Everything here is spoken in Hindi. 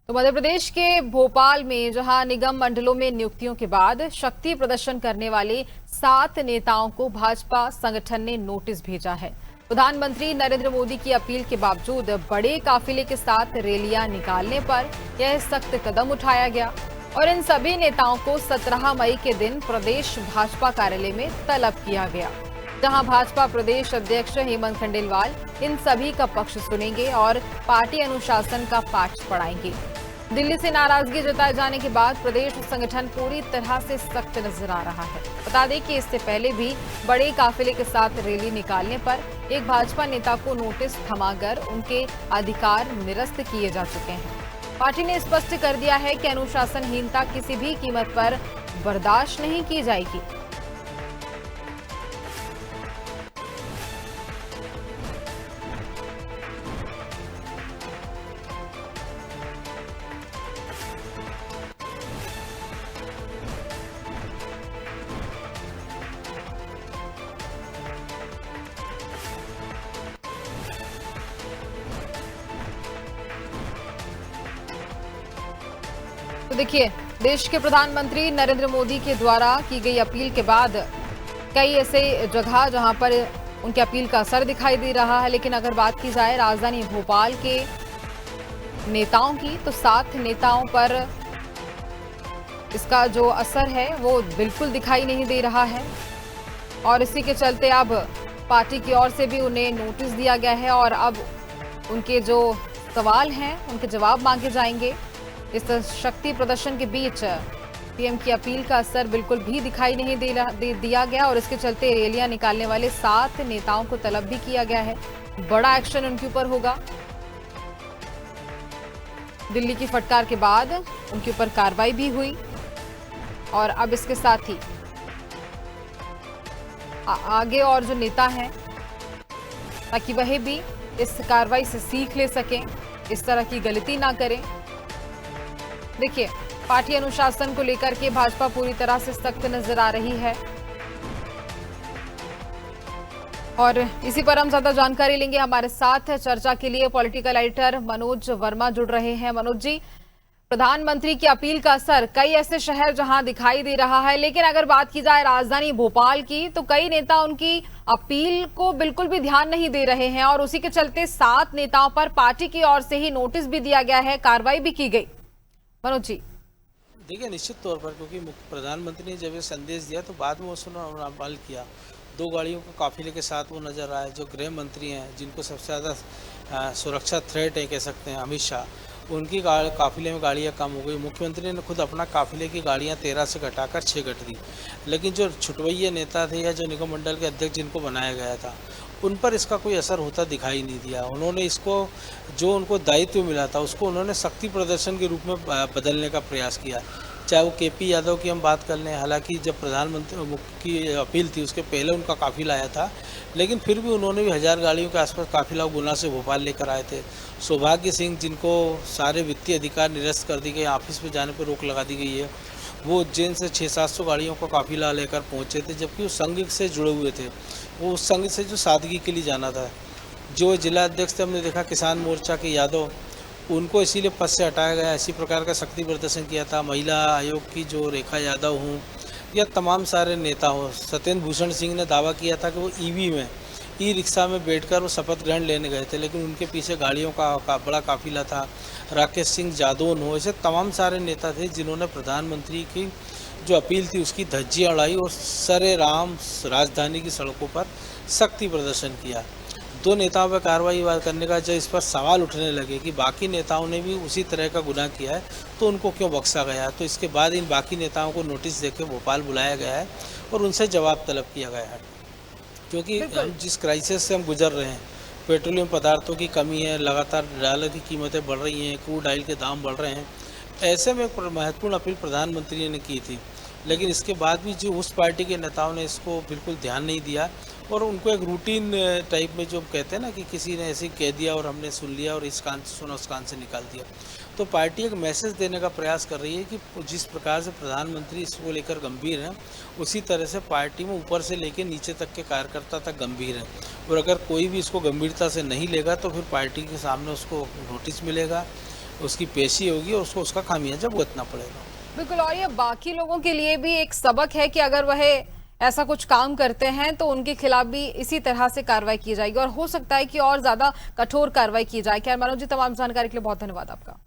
तो मध्य प्रदेश के भोपाल में जहां निगम मंडलों में नियुक्तियों के बाद शक्ति प्रदर्शन करने वाले 7 नेताओं को भाजपा संगठन ने नोटिस भेजा है। प्रधानमंत्री नरेंद्र मोदी की अपील के बावजूद बड़े काफिले के साथ रैलियां निकालने पर यह सख्त कदम उठाया गया और इन सभी नेताओं को 17 मई के दिन प्रदेश भाजपा कार्यालय में तलब किया गया, जहां भाजपा प्रदेश अध्यक्ष हेमंत खंडेलवाल इन सभी का पक्ष सुनेंगे और पार्टी अनुशासन का पाठ पढ़ाएंगे। दिल्ली से नाराजगी जताए जाने के बाद प्रदेश संगठन पूरी तरह से सख्त नजर आ रहा है। बता दें कि इससे पहले भी बड़े काफिले के साथ रैली निकालने पर एक भाजपा नेता को नोटिस थमाकर उनके अधिकार निरस्त किए जा चुके हैं। पार्टी ने स्पष्ट कर दिया है कि अनुशासनहीनता किसी भी कीमत पर बर्दाश्त नहीं की जाएगी। तो देखिए, देश के प्रधानमंत्री नरेंद्र मोदी के द्वारा की गई अपील के बाद कई ऐसे जगह जहां पर उनकी अपील का असर दिखाई दे रहा है। लेकिन अगर बात की जाए राजधानी भोपाल के नेताओं की, तो 7 नेताओं पर इसका जो असर है वो बिल्कुल दिखाई नहीं दे रहा है और इसी के चलते अब पार्टी की ओर से भी उन्हें नोटिस दिया गया है और अब उनके जो सवाल हैं उनके जवाब मांगे जाएंगे। इस शक्ति प्रदर्शन के बीच पीएम की अपील का असर बिल्कुल भी दिखाई नहीं दिया गया और इसके चलते रैलियां निकालने वाले 7 नेताओं को तलब भी किया गया है। बड़ा एक्शन उनके ऊपर होगा। दिल्ली की फटकार के बाद उनके ऊपर कार्रवाई भी हुई और अब इसके साथ ही आगे और जो नेता हैं ताकि वह भी इस कार्रवाई से सीख ले सकें, इस तरह की गलती ना करें। देखिए, पार्टी अनुशासन को लेकर के भाजपा पूरी तरह से सख्त नजर आ रही है और इसी पर हम ज्यादा जानकारी लेंगे। हमारे साथ चर्चा के लिए पॉलिटिकल एडिटर मनोज वर्मा जुड़ रहे हैं। मनोज जी, प्रधानमंत्री की अपील का असर कई ऐसे शहर जहां दिखाई दे रहा है, लेकिन अगर बात की जाए राजधानी भोपाल की, तो कई नेता उनकी अपील को बिल्कुल भी ध्यान नहीं दे रहे हैं और उसी के चलते 7 नेताओं पर पार्टी की ओर से ही नोटिस भी दिया गया है, कार्रवाई भी की गई। मनोज जी, देखिए, निश्चित तौर पर क्योंकि प्रधानमंत्री ने जब ये संदेश दिया तो बाद में उसने अमल किया। 2 गाड़ियों को काफिले के साथ वो नजर आए। जो गृह मंत्री हैं, जिनको सबसे ज़्यादा सुरक्षा थ्रेट है कह सकते हैं, अमित शाह, उनकी काफिले में गाड़ियां कम हो गई। मुख्यमंत्री ने खुद अपना काफिले की गाड़ियां 13 से घटाकर 6 कर दी। लेकिन जो छुटवैये नेता थे या जो निगम मंडल के अध्यक्ष जिनको बनाया गया था, उन पर इसका कोई असर होता दिखाई नहीं दिया। उन्होंने इसको, जो उनको दायित्व मिला था, उसको उन्होंने शक्ति प्रदर्शन के रूप में बदलने का प्रयास किया। चाहे वो केपी यादव की हम बात कर लें, हालांकि जब प्रधानमंत्री की अपील थी उसके पहले उनका काफिला आया था, लेकिन फिर भी उन्होंने भी 1000 गाड़ियों के आसपास काफिला गुना से भोपाल लेकर आए थे। सौभाग्य सिंह, जिनको सारे वित्तीय अधिकार निरस्त कर दी गए, ऑफिस में जाने पर रोक लगा दी गई है, वो उज्जैन से 600-700 गाड़ियों का काफिला लेकर पहुंचे थे, जबकि वो संघ से जुड़े हुए थे। वो उस संघ से जो सादगी के लिए जाना था। जो जिला अध्यक्ष थे, हमने देखा किसान मोर्चा के यादव, उनको इसीलिए पद से हटाया गया। इसी प्रकार का शक्ति प्रदर्शन किया था। महिला आयोग की जो रेखा यादव हों या तमाम सारे नेता हों, सत्येंद्र भूषण सिंह ने दावा किया था कि वो ईवी में, ई रिक्शा में बैठकर वो शपथ ग्रहण लेने गए थे, लेकिन उनके पीछे गाड़ियों का बड़ा काफिला था। राकेश सिंह जादौन हो, ऐसे तमाम सारे नेता थे जिन्होंने प्रधानमंत्री की जो अपील थी उसकी धज्जियां उड़ाई और सरेआम राजधानी की सड़कों पर शक्ति प्रदर्शन किया। 2 नेताओं पर कार्रवाई करने का जब इस पर सवाल उठने लगे कि बाकी नेताओं ने भी उसी तरह का गुनाह किया है तो उनको क्यों बख्शा गया, तो इसके बाद इन बाकी नेताओं को नोटिस देके भोपाल बुलाया गया है और उनसे जवाब तलब किया गया है। क्योंकि हम जिस क्राइसिस से हम गुजर रहे हैं, पेट्रोलियम पदार्थों की कमी है, लगातार डॉलर की कीमतें बढ़ रही हैं, क्रूड ऑयल के दाम बढ़ रहे हैं, ऐसे में एक महत्वपूर्ण अपील प्रधानमंत्री ने की थी, लेकिन इसके बाद भी जो उस पार्टी के नेताओं ने इसको बिल्कुल ध्यान नहीं दिया और उनको एक रूटीन टाइप में, जो कहते हैं ना कि किसी ने ऐसे कह दिया और हमने सुन लिया और इस कान से सुना उस कान से निकाल दिया। तो पार्टी एक मैसेज देने का प्रयास कर रही है कि जिस प्रकार से प्रधानमंत्री इसको लेकर गंभीर हैं, उसी तरह से पार्टी में ऊपर से लेकर नीचे तक के कार्यकर्ता तक गंभीर हैं। और अगर कोई भी इसको गंभीरता से नहीं लेगा तो फिर पार्टी के सामने उसको नोटिस मिलेगा, उसकी पेशी होगी और उसको उसका खामियाजा भुगतना पड़ेगा। बिल्कुल, और ये बाकी लोगों के लिए भी एक सबक है कि अगर वह ऐसा कुछ काम करते हैं तो उनके खिलाफ भी इसी तरह से कार्रवाई की जाएगी और हो सकता है कि और ज्यादा कठोर कार्रवाई की जाए। क्या मानो जी, तमाम जानकारी के लिए बहुत धन्यवाद आपका।